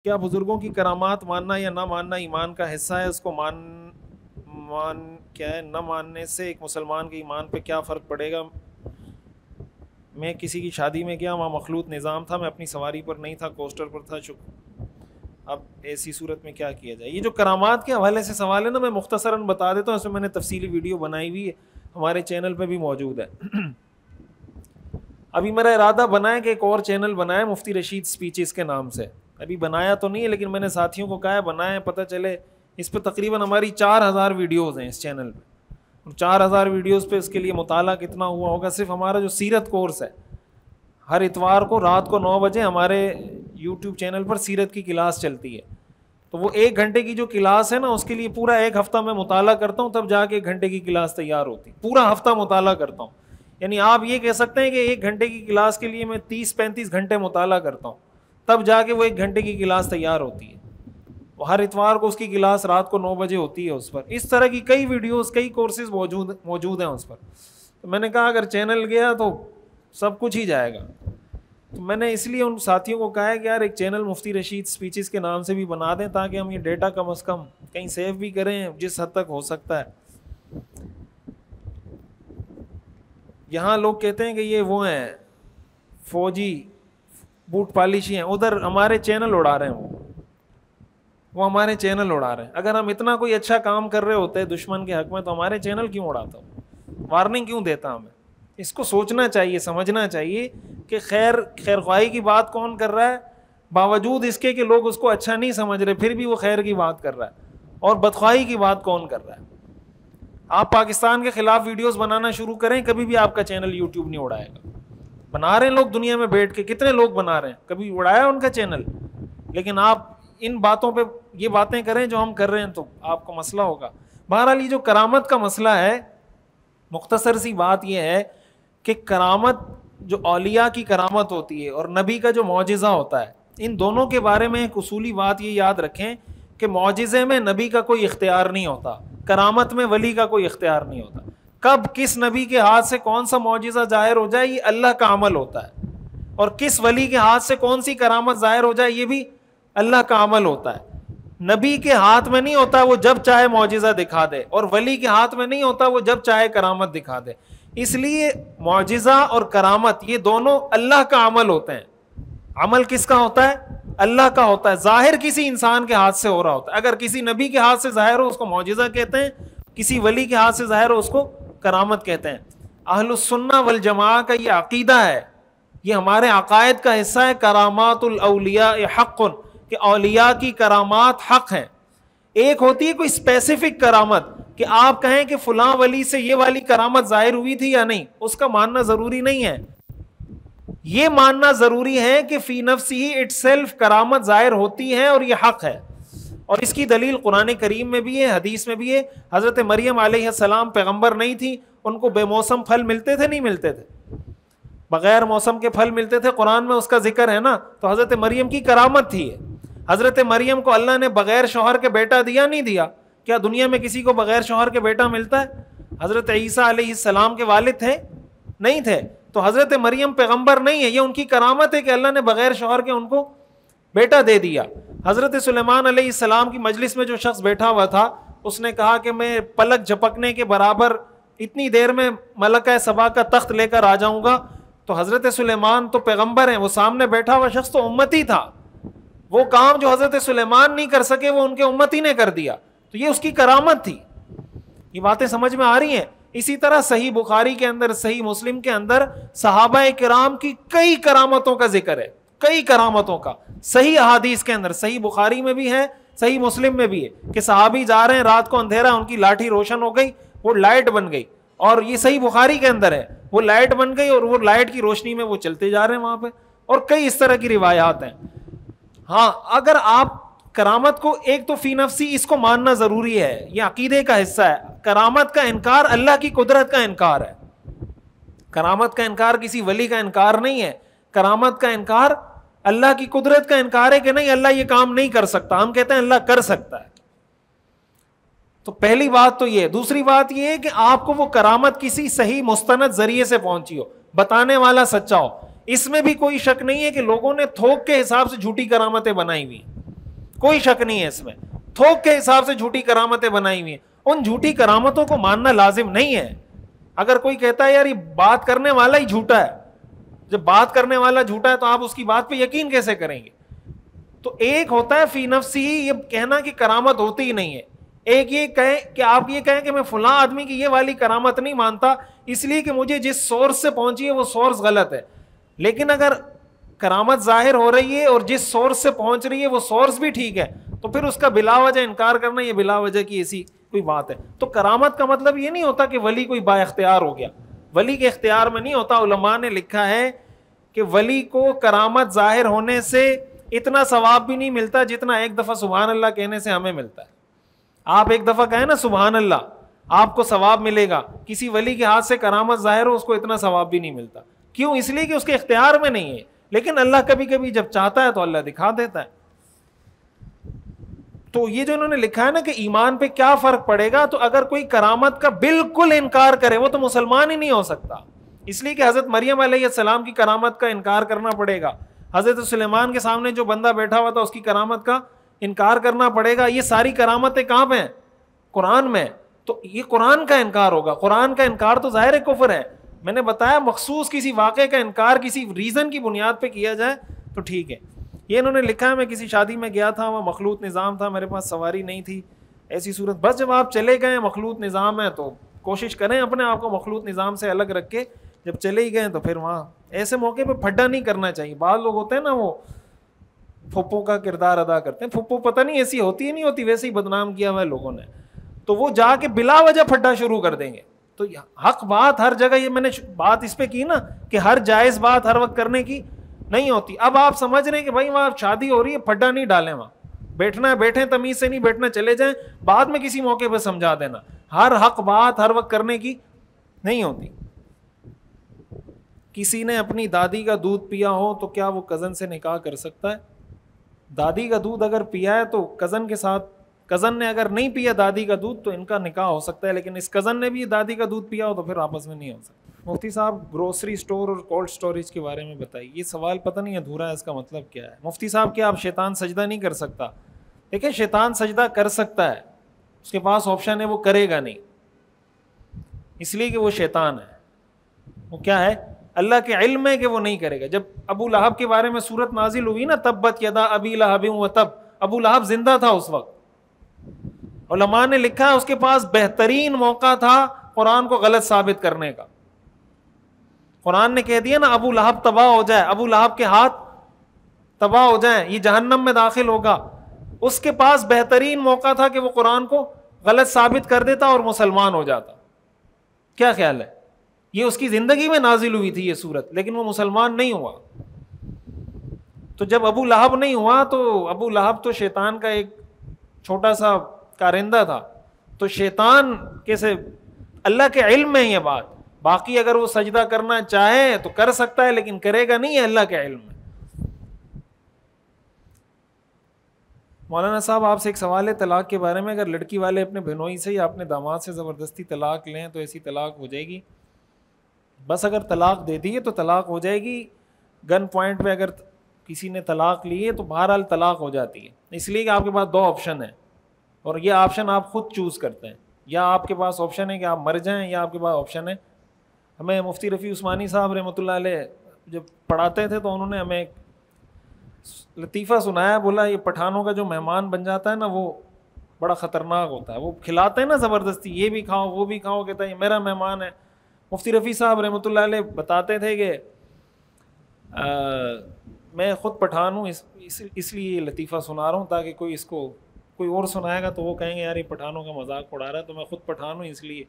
کیا بزرگوں کی کرامات ماننا یا نہ ماننا ایمان کا حصہ ہے؟ اس کو کیا ہے نہ ماننے سے ایک مسلمان کے ایمان پہ کیا فرق پڑے گا؟ میں کسی کی شادی میں گیا، وہاں مخلوط نظام تھا، میں اپنی سواری پر نہیں تھا، کوسٹر پر تھا، اب ایسی صورت میں کیا کیا جائے؟ یہ جو کرامات کے حوالے سے سوال ہے نا، میں مختصراً بتا دیتا ہوں، اس میں میں نے تفصیلی ویڈیو بنائی ہوئی ہے، ہمارے چینل پہ بھی موجود ہے۔ ابھی میرا ارادہ بنا ہے کہ ایک اور چینل بنائے مفتی رشید سپیچز کے نام سے، ابھی بنایا تو نہیں ہے لیکن میں نے ساتھیوں کو کہا ہے بنائیں، پتہ چلے اس پہ تقریباً ہماری 4000 ویڈیوز ہیں اس چینل پہ، 4000 ویڈیوز پہ اس کے لیے مطالعہ کتنا ہوا ہوگا؟ صرف ہمارا جو سیرت کورس ہے، ہر اتوار کو رات کو 9 بجے ہمارے یوٹیوب چینل پر سیرت کی کلاس چلتی ہے، تو وہ 1 گھنٹے کی جو کلاس ہے نا، اس کے لیے پورا 1 ہفتہ میں مطالعہ کرتا ہوں، تب جا کے 1 گھنٹے کی کلاس تیار ہوتی، پورا ہفتہ مطالعہ کرتا ہوں۔ یعنی آپ یہ کہہ سکتے ہیں کہ 1 گھنٹے کی کلاس کے لیے میں 30-35 گھنٹے مطالعہ کرتا ہوں، تب جا کے وہ 1 گھنٹے کی کلاس تیار ہوتی ہے۔ وہ ہر اتوار کو اس کی کلاس رات کو 9 بجے ہوتی ہے اس پر۔ اس طرح کی کئی ویڈیوز، کئی کورسز موجود ہیں اس پر۔ تو میں نے کہا اگر چینل گیا تو سب کچھ ہی جائے گا، تو میں نے اس لیے ان ساتھیوں کو کہا ہے کہ یار ایک چینل مفتی رشید سپیچز کے نام سے بھی بنا دیں، تاکہ ہم یہ ڈیٹا کم از کم کہیں سیو بھی کریں جس حد تک ہو سکتا ہے۔ یہاں لوگ کہتے ہیں کہ یہ وہ ہیں فوجی بوٹ پالشی ہیں، ادھر ہمارے چینل اڑا رہے ہیں، وہ ہمارے چینل اڑا رہے ہیں۔ اگر ہم اتنا کوئی اچھا کام کر رہے ہوتے دشمن کے حق میں تو ہمارے چینل کیوں اڑاتا ہوں؟ وارننگ کیوں دیتا ہمیں؟ اس کو سوچنا چاہیے، سمجھنا چاہیے کہ خیر خواہی کی بات کون کر رہا ہے، باوجود اس کے کہ لوگ اس کو اچھا نہیں سمجھ رہے پھر بھی وہ خیر کی بات کر رہا ہے، اور بدخواہی کی بات کون کر رہا ہے۔ آپ پاکستان کے خلاف ویڈیوز بنانا شروع کریں، کبھی بھی آپ کا چینل یوٹیوب نہیں اڑائے گا۔ بنا رہے ہیں لوگ دنیا میں بیٹھ کے، کتنے لوگ بنا رہے ہیں، کبھی اڑایا ان کا چینل؟ لیکن آپ ان باتوں پہ یہ باتیں کریں جو ہم کر رہے ہیں تو آپ کو مسئلہ ہوگا۔ بہرحال یہ جو کرامت کا مسئلہ ہے، مختصر سی بات یہ ہے کہ کرامت جو اولیاء کی کرامت ہوتی ہے اور نبی کا جو معجزہ ہوتا ہے، ان دونوں کے بارے میں ایک اصولی بات یہ یاد رکھیں کہ معجزے میں نبی کا کوئی اختیار نہیں ہوتا، کرامت میں ولی کا کوئی اختیار نہیں ہوتا۔ کب کس نبی کے ہاتھ سے کون سا معجزہ ظاہر ہو جائے یہ اللہ کا عمل ہوتا ہے، اور کس ولی کے ہاتھ سے کون سی کرامت ظاہر ہو جائے یہ بھی اللہ کا عمل ہوتا ہے۔ نبی کے ہاتھ میں نہیں ہوتا وہ جب چاہے معجزہ دکھا دے، اور ولی کے ہاتھ میں نہیں ہوتا وہ جب چاہے کرامت دکھا دے۔ اس لیے معجزہ اور کرامت یہ دونوں اللہ کا عمل ہوتے ہیں۔ عمل کس کا ہوتا ہے؟ اللہ کا ہوتا ہے۔ ظاہر کسی انسان کے ہاتھ سے ہو رہا ہوتا ہے، اگر کسی نبی کے ہاتھ سے ظاہر ہو اس کو معجزہ کہتے ہیں، کسی ولی کے ہاتھ سے ظاہر ہو اس کو کرامت کہتے ہیں۔ اہل السنہ والجماعہ کا یہ عقیدہ ہے، یہ ہمارے عقائد کا حصہ ہے، کرامات الاولیاء حق، کہ اولیاء کی کرامات حق ہیں۔ ایک ہوتی ہے کوئی اسپیسیفک کرامت کہ آپ کہیں کہ فلاں ولی سے یہ والی کرامت ظاہر ہوئی تھی یا نہیں، اس کا ماننا ضروری نہیں ہے۔ یہ ماننا ضروری ہے کہ فی نفسی اٹ سیلف کرامت ظاہر ہوتی ہے اور یہ حق ہے، اور اس کی دلیل قرآن کریم میں بھی ہے، حدیث میں بھی ہے۔ حضرت مریم علیہ السلام پیغمبر نہیں تھی، ان کو بے موسم پھل ملتے تھے نہیں ملتے تھے؟ بغیر موسم کے پھل ملتے تھے، قرآن میں اس کا ذکر ہے نا، تو حضرت مریم کی کرامت تھی۔ حضرت مریم کو اللہ نے بغیر شوہر کے بیٹا دیا نہیں دیا؟ کیا دنیا میں کسی کو بغیر شوہر کے بیٹا ملتا ہے؟ حضرت عیسیٰ علیہ السلام کے والد تھے؟ نہیں تھے۔ تو حضرت مریم پیغمبر نہیں ہے، یہ ان کی کرامت ہے کہ اللہ نے بغیر شوہر کے ان کو بیٹا دے دیا۔ حضرت سلیمان علیہ السلام کی مجلس میں جو شخص بیٹھا ہوا تھا، اس نے کہا کہ میں پلک جھپکنے کے برابر اتنی دیر میں ملکہ سبا کا تخت لے کر آ جاؤں گا۔ تو حضرت سلیمان تو پیغمبر ہیں، وہ سامنے بیٹھا ہوا شخص تو امتی تھا، وہ کام جو حضرت سلیمان نہیں کر سکے وہ ان کے امتی نے کر دیا، تو یہ اس کی کرامت تھی۔ یہ باتیں سمجھ میں آ رہی ہیں؟ اسی طرح صحیح بخاری کے اندر، صحیح مسلم کے اندر صحابہ کرام کی کئی کرامتوں کا ذکر ہے، کئی کرامتوں کا، صحیح احادیث کے اندر، صحیح بخاری میں بھی ہے، صحیح مسلم میں بھی ہے کہ صحابی جا رہے ہیں، رات کو اندھیرا، ان کی لاٹھی روشن ہو گئی، وہ لائٹ بن گئی، اور یہ صحیح بخاری کے اندر ہے، وہ لائٹ بن گئی اور وہ لائٹ کی روشنی میں وہ چلتے جا رہے ہیں وہاں پہ، اور کئی اس طرح کی روایات ہیں۔ ہاں، اگر آپ کرامت کو، ایک تو فی نفسی اس کو ماننا ضروری ہے، یہ عقیدے کا حصہ ہے۔ کرامت کا انکار اللہ کی قدرت کا انکار ہے، کرامت کا انکار کسی ولی کا انکار نہیں ہے، کرامت کا انکار اللہ کی قدرت کا انکار ہے کہ نہیں اللہ یہ کام نہیں کر سکتا، ہم کہتے ہیں اللہ کر سکتا ہے۔ تو پہلی بات تو یہ۔ دوسری بات یہ ہے کہ آپ کو وہ کرامت کسی صحیح مستند ذریعے سے پہنچی ہو، بتانے والا سچا ہو۔ اس میں بھی کوئی شک نہیں ہے کہ لوگوں نے تھوک کے حساب سے جھوٹی کرامتیں بنائی ہوئی، کوئی شک نہیں ہے اس میں. تھوک کے حساب سے جھوٹی کرامتیں بنائی ہوئی ہیں. ان جھوٹی کرامتوں کو ماننا لازم نہیں ہے. اگر کوئی کہتا ہے یار یہ بات کرنے والا ہی جھوٹا ہے, جب بات کرنے والا جھوٹا ہے تو آپ اس کی بات پہ یقین کیسے کریں گے؟ تو ایک ہوتا ہے فی نفسی یہ کہنا کہ کرامت ہوتی ہی نہیں ہے, ایک یہ کہیں کہ آپ یہ کہیں کہ میں فلاں آدمی کی یہ والی کرامت نہیں مانتا اس لیے کہ مجھے جس سورس سے پہنچی ہے وہ سورس غلط ہے. لیکن اگر کرامت ظاہر ہو رہی ہے اور جس سورس سے پہنچ رہی ہے وہ سورس بھی ٹھیک ہے تو پھر اس کا بلا وجہ انکار کرنا یہ بلا وجہ کی ایسی کوئی بات ہے. تو کرامت کا مطلب یہ نہیں ہوتا کہ ولی کوئی با اختیار ہو گیا, ولی کے اختیار میں نہیں ہوتا. علماء نے لکھا ہے کہ ولی کو کرامت ظاہر ہونے سے اتنا ثواب بھی نہیں ملتا جتنا ایک دفعہ سبحان اللہ کہنے سے ہمیں ملتا ہے. آپ ایک دفعہ کہیں نا سبحان اللہ, آپ کو ثواب ملے گا. کسی ولی کے ہاتھ سے کرامت ظاہر ہو اس کو اتنا ثواب بھی نہیں ملتا. کیوں؟ اس لیے کہ اس کے اختیار میں نہیں ہے. لیکن اللہ کبھی کبھی جب چاہتا ہے تو اللہ دکھا دیتا ہے. تو یہ جو انہوں نے لکھا ہے نا کہ ایمان پہ کیا فرق پڑے گا, تو اگر کوئی کرامت کا بالکل انکار کرے وہ تو مسلمان ہی نہیں ہو سکتا. اس لیے کہ حضرت مریم علیہ السلام کی کرامت کا انکار کرنا پڑے گا. حضرت سلیمان کے سامنے جو بندہ بیٹھا ہوا تھا اس کی کرامت کا انکار کرنا پڑے گا. یہ ساری کرامتیں کہاں پہ ہیں؟ قرآن میں. تو یہ قرآن کا انکار ہوگا. قرآن کا انکار تو ظاہر کفر ہے. میں نے بتایا مخصوص کسی واقعے کا انکار کسی ریزن کی بنیاد پہ کیا جائے تو ٹھیک ہے. یہ انہوں نے لکھا ہے. میں کسی شادی میں گیا تھا, وہاں مخلوط نظام تھا, میرے پاس سواری نہیں تھی. ایسی صورت بس جب آپ چلے گئے مخلوط نظام ہے تو کوشش کریں اپنے آپ کو مخلوط نظام سے الگ رکھ کے, جب چلے ہی گئے تو پھر وہاں ایسے موقع پہ پھڈا نہیں کرنا چاہیے. بعض لوگ ہوتے ہیں نا وہ پھپھو کا کردار ادا کرتے ہیں. پھپھو پتہ نہیں ایسی ہوتی ہے نہیں ہوتی, ویسے ہی بدنام کیا ہوا ہے لوگوں نے. تو وہ جا کے بلا وجہ پھڈا شروع کر دیں گے. تو حق بات ہر جگہ, یہ میں نے بات اس پہ کی نا کہ ہر جائز بات ہر وقت کرنے کی نہیں ہوتی. اب آپ سمجھ رہے ہیں کہ بھائی وہاں شادی ہو رہی ہے, پھڈا نہیں ڈالیں, وہاں بیٹھنا ہے بیٹھیں, تمیز سے نہیں بیٹھنا چلے جائیں, بعد میں کسی موقع پہ سمجھا دینا. ہر حق بات ہر وقت کرنے کی نہیں ہوتی. کسی نے اپنی دادی کا دودھ پیا ہو تو کیا وہ کزن سے نکاح کر سکتا ہے؟ دادی کا دودھ اگر پیا ہے تو کزن کے ساتھ, کزن نے اگر نہیں پیا دادی کا دودھ تو ان کا نکاح ہو سکتا ہے. لیکن اس کزن نے بھی دادی کا دودھ پیا ہو تو پھر آپس میں نہیں ہو سکتا. مفتی صاحب گروسری سٹور اور کولڈ سٹوریج کے بارے میں بتائیے. یہ سوال پتہ نہیں ادھورا ہے, اس کا مطلب کیا ہے؟ مفتی صاحب کیا آپ شیطان سجدہ نہیں کر سکتا؟ دیکھیں شیطان سجدہ کر سکتا ہے, اس کے پاس آپشن ہے, وہ کرے گا نہیں اس لیے کہ وہ شیطان ہے. وہ کیا ہے؟ اللہ کے علم ہے کہ وہ نہیں کرے گا. جب ابو لہب کے بارے میں سورت نازل ہوئی نا, تبت یدا ابی لہب وتب, ابو لہب زندہ تھا اس وقت. علماء نے لکھا ہے اس کے پاس بہترین موقع تھا قرآن کو غلط ثابت کرنے کا. قرآن نے کہہ دیا نا ابو لہب تباہ ہو جائے, ابو لہب کے ہاتھ تباہ ہو جائیں, یہ جہنم میں داخل ہوگا. اس کے پاس بہترین موقع تھا کہ وہ قرآن کو غلط ثابت کر دیتا اور مسلمان ہو جاتا. کیا خیال ہے؟ یہ اس کی زندگی میں نازل ہوئی تھی یہ سورت, لیکن وہ مسلمان نہیں ہوا. تو جب ابو لہب نہیں ہوا تو ابو لہب تو شیطان کا ایک چھوٹا سا کارندہ تھا. تو شیطان کیسے, اللہ کے علم میں یہ بات. باقی اگر وہ سجدہ کرنا چاہے تو کر سکتا ہے, لیکن کرے گا نہیں, ہے اللہ کے علم میں. مولانا صاحب آپ سے ایک سوال ہے طلاق کے بارے میں. اگر لڑکی والے اپنے بہنوئی سے یا اپنے داماد سے زبردستی طلاق لیں تو ایسی طلاق ہو جائے گی؟ بس اگر طلاق دے دی ہے تو طلاق ہو جائے گی. گن پوائنٹ پہ اگر کسی نے طلاق لی ہے تو بہرحال طلاق ہو جاتی ہے. اس لیے کہ آپ کے پاس دو آپشن ہیں اور یہ آپشن آپ خود چوز کرتے ہیں. یا آپ کے پاس آپشن ہے کہ آپ مر جائیں, یا آپ کے پاس آپشن ہے. ہمیں مفتی رفیع عثمانی صاحب رحمۃ اللہ علیہ جب پڑھاتے تھے تو انہوں نے ہمیں ایک لطیفہ سنایا. بولا یہ پٹھانوں کا جو مہمان بن جاتا ہے نا وہ بڑا خطرناک ہوتا ہے. وہ کھلاتے ہیں نا زبردستی, یہ بھی کھاؤ وہ بھی کھاؤ, کہتا ہے یہ میرا مہمان ہے. مفتی رفیع صاحب رحمۃ اللہ علیہ بتاتے تھے کہ میں خود پٹھان ہوں, اس لیے یہ لطیفہ سنا رہا ہوں تاکہ کوئی اس کو کوئی اور سنائے گا تو وہ کہیں گے یار یہ پٹھانوں کا مذاق اڑا رہا ہے. تو میں خود پٹھان ہوں اس لیے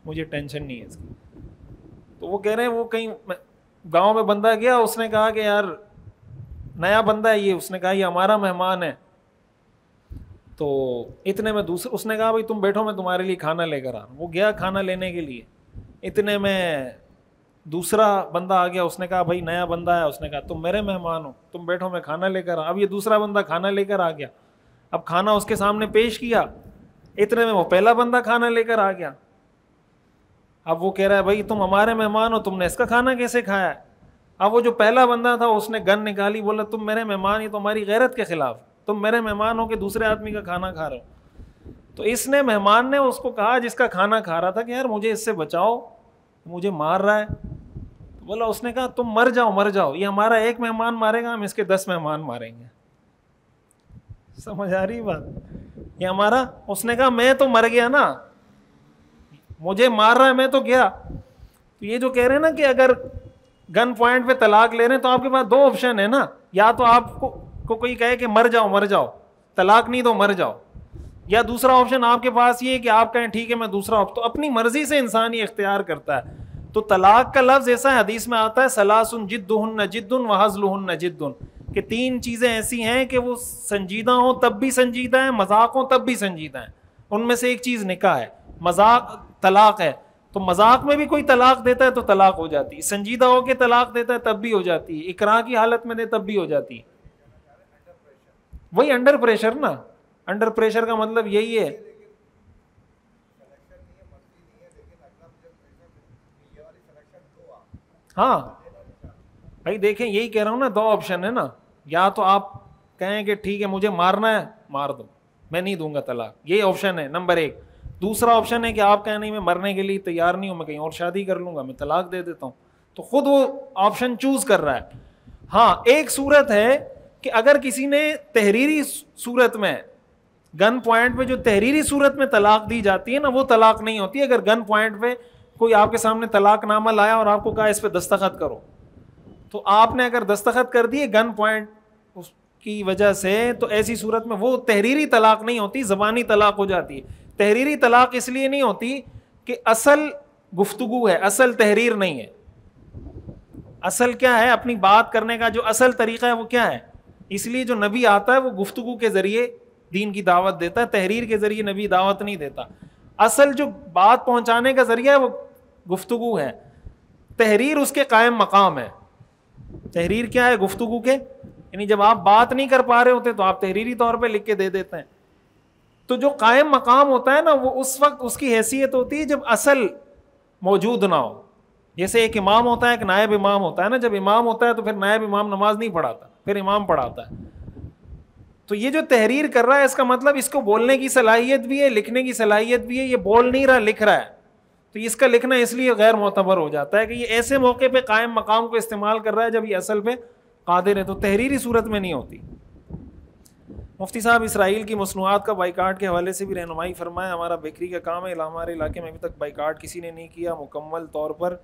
مجھے ٹینشن نہیں ہے اس کی. تو وہ کہہ رہے ہیں وہ کہیں گاؤں میں بندہ گیا, اس نے کہا کہ یار نیا بندہ ہے یہ, اس نے کہا یہ ہمارا مہمان ہے. تو اتنے میں دوسرے, اس نے کہا بھائی تم بیٹھو میں تمہارے لیے کھانا لے کر آ رہا ہوں. وہ گیا کھانا لینے کے لیے. اتنے میں دوسرا بندہ آ گیا, اس نے کہا بھائی نیا بندہ ہے, اس نے کہا تم میرے مہمان ہو, تم بیٹھو میں کھانا لے کر آ. اب یہ دوسرا بندہ کھانا لے کر آ گیا. اب کھانا اس کے سامنے پیش کیا, اتنے میں وہ پہلا بندہ کھانا لے کر آ گیا. اب وہ کہہ رہا ہے بھائی تم ہمارے مہمان ہو, تم نے اس کا کھانا کیسے کھایا ہے؟ اب وہ جو پہلا بندہ تھا اس نے گن نکالی, بولا تم میرے مہمان, یہ تو ہماری غیرت کے خلاف. تم میرے مہمان ہو کہ دوسرے آدمی کا کھانا کھا رہے ہو. تو اس نے مہمان نے اس کو کہا جس کا کھانا کھا رہا تھا کہ یار مجھے اس سے بچاؤ, مجھے مار رہا ہے. بولا, اس نے کہا تم مر جاؤ مر جاؤ, یہ ہمارا ایک مہمان مارے گا, ہم اس کے 10 مہمان ماریں گے. سمجھ آ رہی بات؟ یہ ہمارا, اس نے کہا میں تو مر گیا نا, مجھے مار رہا ہے میں تو گیا. تو یہ جو کہہ رہے ہیں نا کہ اگر گن پوائنٹ پہ طلاق لے رہے ہیں تو آپ کے پاس 2 آپشن ہے نا, یا تو آپ کو کوئی کہے کہ مر جاؤ طلاق نہیں دو مر جاؤ, یا دوسرا آپشن آپ کے پاس یہ ہے کہ آپ کہیں ٹھیک ہے میں دوسرا. تو اپنی مرضی سے انسان یہ اختیار کرتا ہے. تو طلاق کا لفظ ایسا ہے, حدیث میں آتا ہے ثلاث جدہن جد وہزلہن جد, کہ 3 چیزیں ایسی ہیں کہ وہ سنجیدہ ہوں تب بھی سنجیدہ ہیں, مذاق ہوں تب بھی سنجیدہ ہیں. ان میں سے ایک چیز نکاح ہے, مذاق طلاق ہے. تو مذاق میں بھی کوئی طلاق دیتا ہے تو طلاق ہو جاتی ہے, سنجیدہ ہو کے طلاق دیتا ہے تب بھی ہو جاتی ہے, اکراہ کی حالت میں دے تب بھی ہو جاتی ہے. وہی انڈر پریشر نا, انڈر پریشر کا مطلب یہی ہے. ہاں بھائی دیکھیں یہی کہہ رہا ہوں نا, 2 آپشن ہے نا, یا تو آپ کہیں کہ ٹھیک ہے مجھے مارنا ہے مار دو, میں نہیں دوں گا طلاق, یہ آپشن ہے نمبر 1. دوسرا آپشن ہے کہ آپ کہیں نہیں میں مرنے کے لیے تیار نہیں ہوں, میں کہیں اور شادی کر لوں گا, میں طلاق دے دیتا ہوں. تو خود وہ آپشن چوز کر رہا ہے. ہاں ایک صورت ہے کہ اگر کسی نے تحریری صورت میں, گن پوائنٹ پہ جو تحریری صورت میں طلاق دی جاتی ہے نا, وہ طلاق نہیں ہوتی. اگر گن پوائنٹ پہ کوئی آپ کے سامنے طلاق نامہ لایا اور آپ کو کہا اس پہ دستخط کرو, تو آپ نے اگر دستخط کر دیے گن پوائنٹ اس کی وجہ سے, تو ایسی صورت میں وہ تحریری طلاق نہیں ہوتی, زبانی طلاق ہو جاتی ہے. تحریری طلاق اس لیے نہیں ہوتی کہ اصل گفتگو ہے, اصل تحریر نہیں ہے. اصل کیا ہے, اپنی بات کرنے کا جو اصل طریقہ ہے وہ کیا ہے. اس لیے جو نبی آتا ہے وہ گفتگو کے ذریعے دین کی دعوت دیتا ہے, تحریر کے ذریعے نبی دعوت نہیں دیتا. اصل جو بات پہنچانے کا ذریعہ ہے وہ گفتگو ہے, تحریر اس کے قائم مقام ہے. تحریر کیا ہے, گفتگو کے, یعنی جب آپ بات نہیں کر پا رہے ہوتے تو آپ تحریری طور پہ لکھ کے دے دیتے ہیں. تو جو قائم مقام ہوتا ہے نا, وہ اس وقت اس کی حیثیت ہوتی ہے جب اصل موجود نہ ہو. جیسے ایک امام ہوتا ہے, ایک نائب امام ہوتا ہے نا, جب امام ہوتا ہے تو پھر نائب امام نماز نہیں پڑھاتا, پھر امام پڑھاتا ہے. تو یہ جو تحریر کر رہا ہے اس کا مطلب اس کو بولنے کی صلاحیت بھی ہے, لکھنے کی صلاحیت بھی ہے. یہ بول نہیں رہا, لکھ رہا ہے, تو اس کا لکھنا اس لیے غیر معتبر ہو جاتا ہے کہ یہ ایسے موقع پہ قائم مقام کو استعمال کر رہا ہے جب یہ اصل پہ قادر ہے. تو تحریری صورت میں نہیں ہوتی. مفتی صاحب اسرائیل کی مصنوعات کا بائیکاٹ کے حوالے سے بھی رہنمائی فرمائیں. ہمارا بیکری کا کام ہے, ہمارے علاقے میں ابھی تک بائیکاٹ کسی نے نہیں کیا مکمل طور پر.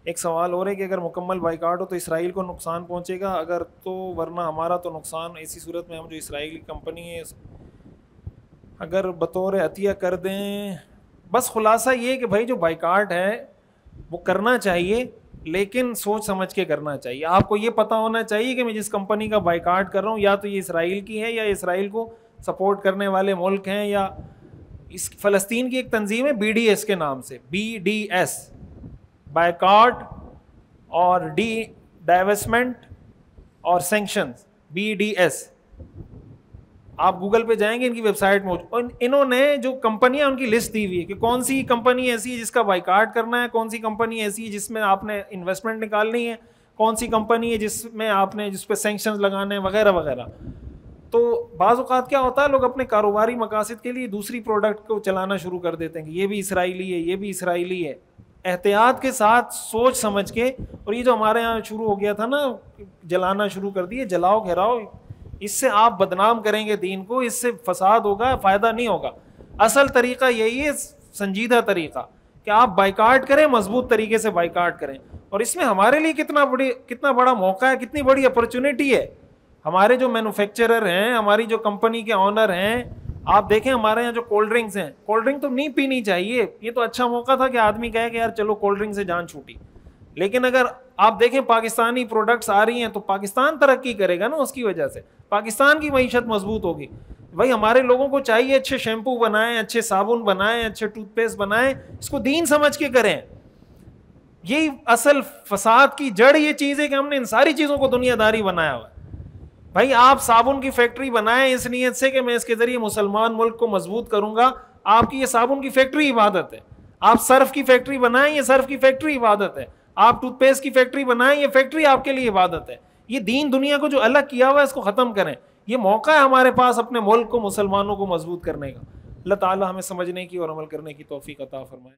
ایک سوال اور ہے کہ اگر مکمل بائیکاٹ ہو تو اسرائیل کو نقصان پہنچے گا, اگر تو ورنہ ہمارا تو نقصان. ایسی صورت میں ہم جو اسرائیلی کمپنی ہے اگر بطور عطیہ کر دیں. بس خلاصہ یہ کہ بھائی جو بائیکاٹ ہے وہ کرنا چاہیے, لیکن سوچ سمجھ کے کرنا چاہیے. آپ کو یہ پتہ ہونا چاہیے کہ میں جس کمپنی کا بائیکاٹ کر رہا ہوں یا تو یہ اسرائیل کی ہے یا اسرائیل کو سپورٹ کرنے والے ملک ہیں, یا اس فلسطین کی ایک تنظیم ہے BDS کے نام سے, BDS بائیکاٹ اور ڈائیورسمنٹ اور سینکشنز, BDS. آپ گوگل پہ جائیں گے ان کی ویب سائٹ میں, انہوں نے جو کمپنیاں ان کی لسٹ دی ہوئی ہے کہ کون سی کمپنی ایسی ہے جس کا بائیکاٹ کرنا ہے, کون سی کمپنی ایسی ہے جس میں آپ نے انویسٹمنٹ نکالنی ہے, کون سی کمپنی ہے جس میں آپ نے جس پہ سینکشنز لگانے ہیں وغیرہ وغیرہ. تو بعض اوقات کیا ہوتا ہے, لوگ اپنے کاروباری مقاصد کے لیے دوسری پروڈکٹ کو چلانا شروع کر دیتے ہیں کہ یہ بھی اسرائیلی ہے, یہ بھی اسرائیلی ہے. احتیاط کے ساتھ سوچ سمجھ کے. اور یہ جو ہمارے یہاں شروع ہو گیا تھا نا, جلانا شروع کر دیے, جلاؤ گھراؤ, اس سے آپ بدنام کریں گے دین کو, اس سے فساد ہوگا, فائدہ نہیں ہوگا. اصل طریقہ یہی ہے, سنجیدہ طریقہ, کہ آپ بائیکاٹ کریں, مضبوط طریقے سے بائیکاٹ کریں. اور اس میں ہمارے لیے کتنا بڑا موقع ہے, کتنی بڑی اپرچونٹی ہے. ہمارے جو مینوفیکچرر ہیں, ہماری جو کمپنی کے آنر ہیں, آپ دیکھیں ہمارے یہاں جو کولڈ ڈرنکس ہیں, کولڈ ڈرنک تو نہیں پینی چاہیے, یہ تو اچھا موقع تھا کہ آدمی کہے کہ یار چلو کولڈ ڈرنک سے جان چھوٹی. لیکن اگر آپ دیکھیں پاکستانی پروڈکٹس آ رہی ہیں تو پاکستان ترقی کرے گا نا, اس کی وجہ سے پاکستان کی معیشت مضبوط ہوگی. بھائی ہمارے لوگوں کو چاہیے اچھے شیمپو بنائیں, اچھے صابن بنائیں, اچھے ٹوتھ پیسٹ بنائیں, اس کو دین سمجھ کے کریں. یہی اصل فساد کی جڑ یہ چیز ہے کہ ہم نے ان ساری چیزوں کو دنیا داری بنایا ہوا ہے. بھائی آپ صابن کی فیکٹری بنائیں اس نیت سے کہ میں اس کے ذریعے مسلمان ملک کو مضبوط کروں گا, آپ کی یہ صابن کی فیکٹری عبادت ہے. آپ سرف کی فیکٹری بنائیں, یہ سرف کی فیکٹری عبادت ہے. آپ ٹوتھ پیسٹ کی فیکٹری بنائیں, یہ فیکٹری آپ کے لیے عبادت ہے. یہ دین دنیا کو جو الگ کیا ہوا ہے اس کو ختم کریں. یہ موقع ہے ہمارے پاس اپنے ملک کو، مسلمانوں کو مضبوط کرنے کا. اللہ تعالی ہمیں سمجھنے کی اور عمل کرنے کی توفیق عطا فرمائے.